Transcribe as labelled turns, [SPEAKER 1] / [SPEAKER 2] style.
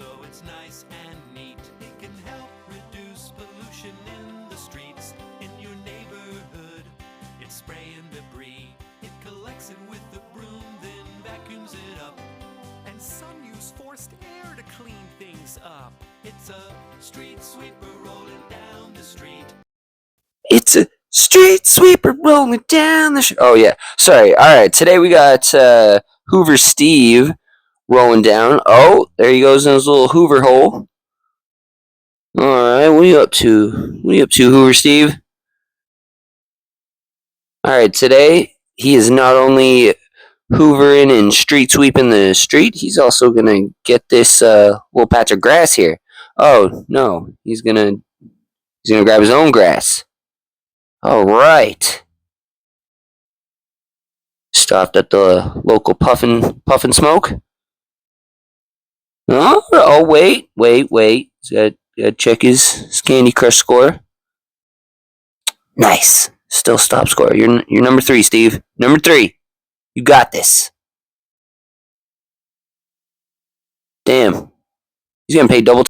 [SPEAKER 1] so it's nice and neat. It can help reduce pollution in the streets in your neighborhood. It's spraying debris. It collects it with the broom, then vacuums it up. And some use forced air to clean things up. It's a street sweeper rolling down the street.
[SPEAKER 2] It's a street sweeper rolling down the oh yeah, sorry. All right, today we got Hoover Steve rolling down. Oh, there he goes in his little Hoover hole. All right, what are you up to? What are you up to, Hoover Steve? All right, today he is not only hoovering and street sweeping the street, he's also gonna get this little patch of grass here. Oh no, he's gonna grab his own grass. All right. Stopped at the local puffin smoke. Oh, wait. He's gotta check his Candy Crush score. Nice. Still stop score. You're number 3, Steve. Number 3. You got this. Damn. He's getting paid double